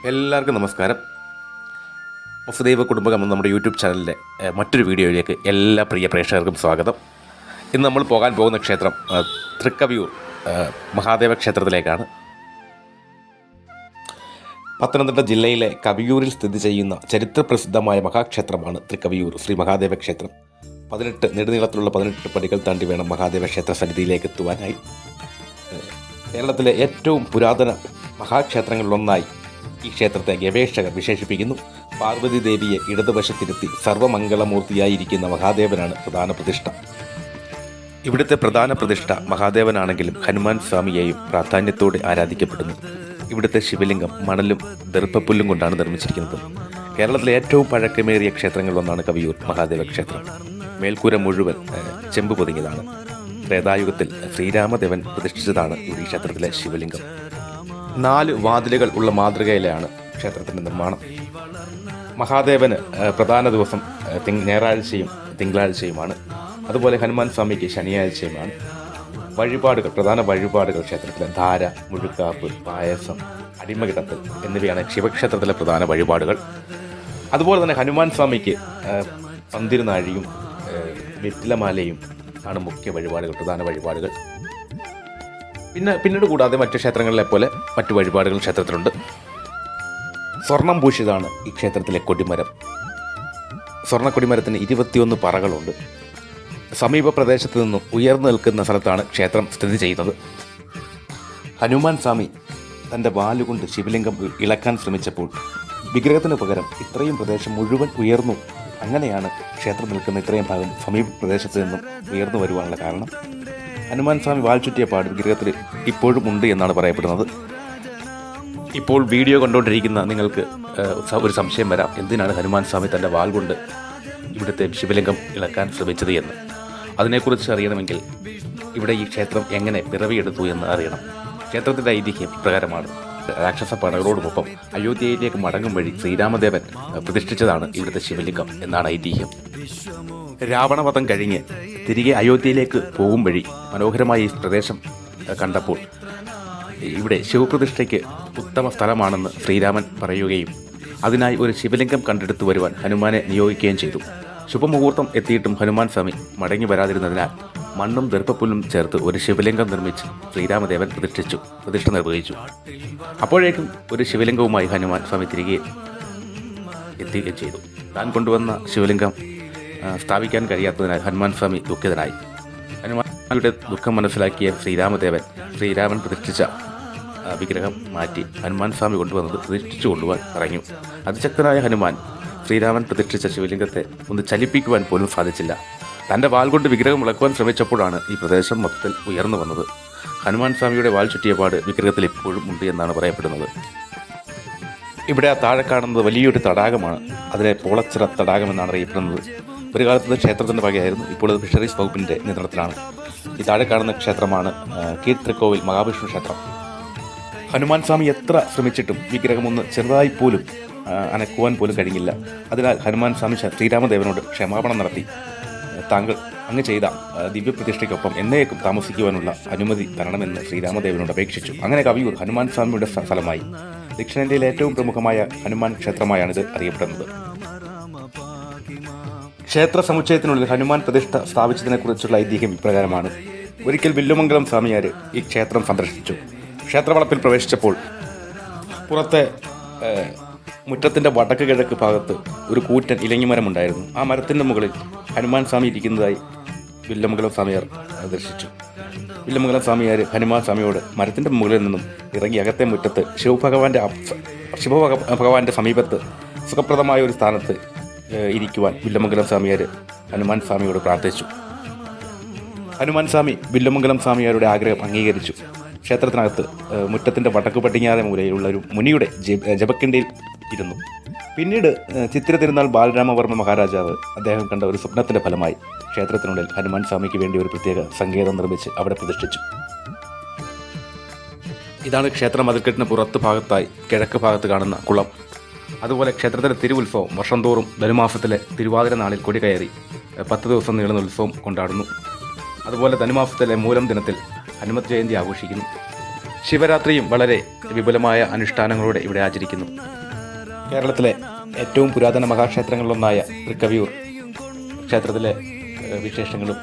എല്ലാവർക്കും നമസ്കാരം. വസുദൈവ കുടുംബകം എന്ന നമ്മുടെ യൂട്യൂബ് ചാനലിലെ മറ്റൊരു വീഡിയോയിലേക്ക് എല്ലാ പ്രിയ പ്രേക്ഷകർക്കും സ്വാഗതം. ഇന്ന് നമ്മൾ പോകാൻ പോകുന്ന ക്ഷേത്രം തൃക്കവിയൂർ മഹാദേവ ക്ഷേത്രത്തിലേക്കാണ്. പത്തനംതിട്ട ജില്ലയിലെ കവിയൂരിൽ സ്ഥിതി ചെയ്യുന്ന ചരിത്രപ്രസിദ്ധമായ മഹാക്ഷേത്രമാണ് തൃക്കവിയൂർ ശ്രീ മഹാദേവ ക്ഷേത്രം. 18 നെടുനീളത്തിലുള്ള 18 പടികൾ താണ്ടി വേണം മഹാദേവ ക്ഷേത്ര സന്നിധിയിലേക്ക് എത്തുവാനായി. കേരളത്തിലെ ഏറ്റവും പുരാതന മഹാക്ഷേത്രങ്ങളിലൊന്നായി ഈ ക്ഷേത്രത്തെ ഗവേഷകർ വിശേഷിപ്പിക്കുന്നു. പാർവതി ദേവിയെ ഇടതുവശത്തിരുത്തി സർവമംഗളമൂർത്തിയായിരിക്കുന്ന മഹാദേവനാണ് പ്രധാന പ്രതിഷ്ഠ. ഇവിടുത്തെ പ്രധാന പ്രതിഷ്ഠ മഹാദേവനാണെങ്കിലും ഹനുമാൻ സ്വാമിയെയും പ്രാധാന്യത്തോടെ ആരാധിക്കപ്പെടുന്നു. ഇവിടുത്തെ ശിവലിംഗം മണലും ദർഭപ്പുല്ലും കൊണ്ടാണ് നിർമ്മിച്ചിരിക്കുന്നത്. കേരളത്തിലെ ഏറ്റവും പഴക്കമേറിയ ക്ഷേത്രങ്ങളിലൊന്നാണ് കവിയൂർ മഹാദേവ ക്ഷേത്രം. മേൽക്കൂര മുഴുവൻ ചെമ്പ് പൊതിഞ്ഞതാണ്. ത്രേതായുഗത്തിൽ ശ്രീരാമദേവൻ പ്രതിഷ്ഠിച്ചതാണ് ഈ ക്ഷേത്രത്തിലെ ശിവലിംഗം. 4 വാതിലുകൾ ഉള്ള മാതൃകയിലാണ് ക്ഷേത്രത്തിൻ്റെ നിർമ്മാണം. മഹാദേവന് പ്രധാന ദിവസം ഞായറാഴ്ചയും തിങ്കളാഴ്ചയുമാണ്. അതുപോലെ ഹനുമാൻ സ്വാമിക്ക് ശനിയാഴ്ചയുമാണ്. പ്രധാന വഴിപാടുകൾ ക്ഷേത്രത്തിലെ ധാര, മുഴുക്കാപ്പ്, പായസം, അടിമകിടത്തൽ എന്നിവയാണ് ശിവക്ഷേത്രത്തിലെ പ്രധാന വഴിപാടുകൾ. അതുപോലെ തന്നെ ഹനുമാൻ സ്വാമിക്ക് പന്തിരുനാഴിയും വെറ്റിലമാലയും ആണ് മുഖ്യ വഴിപാടുകൾ, പ്രധാന വഴിപാടുകൾ. പിന്നീട് കൂടാതെ മറ്റു ക്ഷേത്രങ്ങളിലെ പോലെ മറ്റു വഴിപാടുകൾ ക്ഷേത്രത്തിലുണ്ട്. സ്വർണം പൂശിയതാണ് ഈ ക്ഷേത്രത്തിലെ കൊടിമരം. സ്വർണ്ണ കൊടിമരത്തിന് 21 പറകളുണ്ട്. സമീപ പ്രദേശത്ത് നിന്നും ഉയർന്നു നിൽക്കുന്ന സ്ഥലത്താണ് ക്ഷേത്രം സ്ഥിതി ചെയ്യുന്നത്. ഹനുമാൻ സ്വാമി തൻ്റെ വാലുകൊണ്ട് ശിവലിംഗം ഇളക്കാൻ ശ്രമിച്ചപ്പോൾ വിഗ്രഹത്തിന് പകരം ഇത്രയും പ്രദേശം മുഴുവൻ ഉയർന്നു. അങ്ങനെയാണ് ക്ഷേത്രം നിൽക്കുന്ന ഇത്രയും ഭാഗം സമീപ പ്രദേശത്ത് നിന്നും ഉയർന്നു വരുവാനുള്ള കാരണം. ഹനുമാൻ സ്വാമി വാൽ ചുറ്റിയ പാട് വിഗ്രഹത്തിൽ ഇപ്പോഴും ഉണ്ട് എന്നാണ് പറയപ്പെടുന്നത്. ഇപ്പോൾ വീഡിയോ കണ്ടുകൊണ്ടിരിക്കുന്ന നിങ്ങൾക്ക് ഒരു സംശയം വരാം, എന്തിനാണ് ഹനുമാൻ സ്വാമി തൻ്റെ വാൽ കൊണ്ട് ഇവിടുത്തെ ശിവലിംഗം ഇളക്കാൻ ശ്രമിച്ചത് എന്ന്. അതിനെക്കുറിച്ച് അറിയണമെങ്കിൽ ഇവിടെ ഈ ക്ഷേത്രം എങ്ങനെ പിറവിയെടുത്തു എന്ന് അറിയണം. ക്ഷേത്രത്തിൻ്റെ ഐതിഹ്യം ഇപ്രകാരമാണ്. രാക്ഷസ പടകളോടുമൊപ്പം അയോധ്യയിലേക്ക് മടങ്ങും വഴി ശ്രീരാമദേവൻ പ്രതിഷ്ഠിച്ചതാണ് ഇവിടുത്തെ ശിവലിംഗം എന്നാണ് ഐതിഹ്യം. രാവണവധം കഴിഞ്ഞ് തിരികെ അയോധ്യയിലേക്ക് പോകും വഴി മനോഹരമായ ഈ പ്രദേശം കണ്ടപ്പോൾ ഇവിടെ ശിവപ്രതിഷ്ഠയ്ക്ക് ഉത്തമ സ്ഥലമാണെന്ന് ശ്രീരാമൻ പറയുകയും അതിനായി ഒരു ശിവലിംഗം കണ്ടെടുത്തു വരുവാൻ ഹനുമാനെ നിയോഗിക്കുകയും ചെയ്തു. ശുഭമുഹൂർത്തം എത്തിയിട്ടും ഹനുമാൻ സ്വാമി മടങ്ങി വരാതിരുന്നതിനാൽ മണ്ണും ദർഭപ്പുല്ലും ചേർത്ത് ഒരു ശിവലിംഗം നിർമ്മിച്ച് ശ്രീരാമദേവൻ പ്രതിഷ്ഠ നിർവഹിച്ചു. അപ്പോഴേക്കും ഒരു ശിവലിംഗവുമായി ഹനുമാൻ സ്വാമി തിരികെ എത്തുകയും ചെയ്തു. താൻ കൊണ്ടുവന്ന ശിവലിംഗം സ്ഥാപിക്കാൻ കഴിയാത്തതിനാൽ ഹനുമാൻ സ്വാമി ദുഃഖിതനായി. ഹനുമാന്റെ ദുഃഖം മനസ്സിലാക്കിയ ശ്രീരാമൻ പ്രതിഷ്ഠിച്ച വിഗ്രഹം മാറ്റി ഹനുമാൻ സ്വാമി കൊണ്ടുവന്നത് പ്രതിഷ്ഠിച്ചു കൊണ്ടുപോകാൻ പറഞ്ഞു. അതിശക്തനായ ഹനുമാൻ ശ്രീരാമൻ പ്രതിഷ്ഠിച്ച ശിവലിംഗത്തെ ഒന്ന് ചലിപ്പിക്കുവാൻ പോലും സാധിച്ചില്ല. തൻ്റെ വാൽ കൊണ്ട് വിഗ്രഹം ഇളക്കുവാൻ ശ്രമിച്ചപ്പോഴാണ് ഈ പ്രദേശം മൊത്തത്തിൽ ഉയർന്നു വന്നത്. ഹനുമാൻ സ്വാമിയുടെ വാൽ ചുറ്റിയപാട് വിഗ്രഹത്തിൽ ഇപ്പോഴും ഉണ്ട് എന്നാണ് പറയപ്പെടുന്നത്. ഇവിടെ താഴെ കാണുന്നത് വലിയൊരു തടാകമാണ്. അതിനെ പോളച്ചിറ തടാകം എന്നാണ് അറിയപ്പെടുന്നത്. ഒരു കാലത്ത് ക്ഷേത്രത്തിൻ്റെ വകയായിരുന്നു. ഇപ്പോൾ അത് ഫിഷറീസ് വകുപ്പിൻ്റെ നിയന്ത്രണത്തിലാണ്. ഈ താഴെ കാണുന്ന ക്ഷേത്രമാണ് കീഴ്ത്രിക്കോവിൽ മഹാവിഷ്ണു ക്ഷേത്രം. ഹനുമാൻ സ്വാമി എത്ര ശ്രമിച്ചിട്ടും വിഗ്രഹമൊന്ന് ചെറുതായി പോലും അനക്കുവാൻ പോലും കഴിഞ്ഞില്ല. അതിനാൽ ഹനുമാൻ സ്വാമി ശ്രീരാമദേവനോട് ക്ഷമാപണം നടത്തി താങ്കൾ അങ്ങ് ചെയ്ത ദിവ്യപ്രതിഷ്ഠയ്ക്കൊപ്പം എന്നേക്കും താമസിക്കുവാനുള്ള അനുമതി തരണമെന്ന് ശ്രീരാമദേവനോട് അപേക്ഷിച്ചു. അങ്ങനെ കവിയൂർ ഹനുമാൻ സ്വാമിയുടെ സ്ഥലമായി. ദക്ഷിണേന്ത്യയിലെ ഏറ്റവും പ്രമുഖമായ ഹനുമാൻ ക്ഷേത്രമായാണിത് അറിയപ്പെടുന്നത്. ക്ഷേത്ര സമുച്ചയത്തിനുള്ളിൽ ഹനുമാൻ പ്രതിഷ്ഠ സ്ഥാപിച്ചതിനെക്കുറിച്ചുള്ള ഐതിഹ്യം ഇപ്രകാരമാണ്. ഒരിക്കൽ വില്ലുമംഗലം സ്വാമിയാർ ഈ ക്ഷേത്രം സന്ദർശിച്ചു. ക്ഷേത്രവളപ്പിൽ പ്രവേശിച്ചപ്പോൾ പുറത്തെ മുറ്റത്തിൻ്റെ വടക്ക് കിഴക്ക് ഭാഗത്ത് ഒരു കൂറ്റൻ ഇലങ്ങിമരമുണ്ടായിരുന്നു. ആ മരത്തിൻ്റെ മുകളിൽ ഹനുമാൻ സ്വാമി ഇരിക്കുന്നതായി വില്ലുമംഗലം സ്വാമിയാർ ദർശിച്ചു. വില്ലുമംഗലം സ്വാമിയാർ ഹനുമാൻ സ്വാമിയോട് മരത്തിൻ്റെ മുകളിൽ നിന്നും ഇറങ്ങി അകത്തെ മുറ്റത്ത് ശിവഭഗവാന്റെ സമീപത്ത് സുഖപ്രദമായ ഒരു സ്ഥാനത്ത് ഇരിക്കുവാൻ വില്ലുമംഗലം സ്വാമിയാർ ഹനുമാൻ സ്വാമിയോട് പ്രാർത്ഥിച്ചു. ഹനുമാൻ സ്വാമി വില്ലുമംഗലം സ്വാമിയാരുടെ ആഗ്രഹം അംഗീകരിച്ചു. ക്ഷേത്രത്തിനകത്ത് മുറ്റത്തിൻ്റെ വടക്ക് പടിഞ്ഞാറെ മൂലയിലുള്ള ഒരു മുനിയുടെ ജപക്കിണ്ടിയിൽ ഇരുന്നു. പിന്നീട് ചിത്തിര തിരുനാൾ ബാലരാമവർമ്മ മഹാരാജാവ് അദ്ദേഹം കണ്ട ഒരു സ്വപ്നത്തിൻ്റെ ഫലമായി ക്ഷേത്രത്തിനുള്ളിൽ ഹനുമാൻ സ്വാമിക്ക് വേണ്ടി ഒരു പ്രത്യേക സങ്കേതം നിർമ്മിച്ച് അവിടെ പ്രതിഷ്ഠിച്ചു. ഇതാണ് ക്ഷേത്ര മതിൽക്കെട്ടിന് പുറത്ത് ഭാഗത്തായി കിഴക്ക് ഭാഗത്ത് കാണുന്ന കുളം. അതുപോലെ ക്ഷേത്രത്തിലെ തിരുവുത്സവം വർഷം തോറും ധനുമാസത്തിലെ തിരുവാതിര നാളിൽ കൊടി കയറി 10 ദിവസം നീളുന്ന ഉത്സവം കൊണ്ടാടുന്നു. അതുപോലെ ധനുമാസത്തിലെ മൂലം ദിനത്തിൽ ഹനുമത് ജയന്തി ആഘോഷിക്കുന്നു. ശിവരാത്രിയും വളരെ വിപുലമായ അനുഷ്ഠാനങ്ങളോടെ ഇവിടെ ആചരിക്കുന്നു. കേരളത്തിലെ ഏറ്റവും പുരാതന മഹാക്ഷേത്രങ്ങളിലൊന്നായ തൃക്കവിയൂർ ക്ഷേത്രത്തിലെ വിശേഷങ്ങളും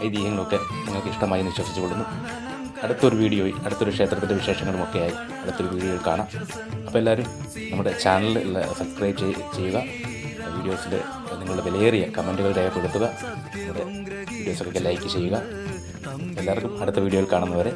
ഐതിഹ്യങ്ങളുമൊക്കെ നിങ്ങൾക്ക് ഇഷ്ടമായി എന്ന് വിശ്വസിച്ചുകൊള്ളുന്നു. അടുത്തൊരു വീഡിയോയിൽ അടുത്തൊരു ക്ഷേത്രത്തിൻ്റെ വിശേഷങ്ങളുമൊക്കെയായി അടുത്തൊരു വീഡിയോയിൽ കാണാം. അപ്പോൾ എല്ലാവരും നമ്മുടെ ചാനൽ സബ്സ്ക്രൈബ് ചെയ്യുക. വീഡിയോസിൽ നിങ്ങളുടെ വിലയേറിയ കമൻറ്റുകൾ രേഖപ്പെടുത്തുക. നമ്മുടെ വീഡിയോസൊക്കെ ലൈക്ക് ചെയ്യുക. എല്ലാവർക്കും അടുത്ത വീഡിയോയിൽ കാണുന്നവരെ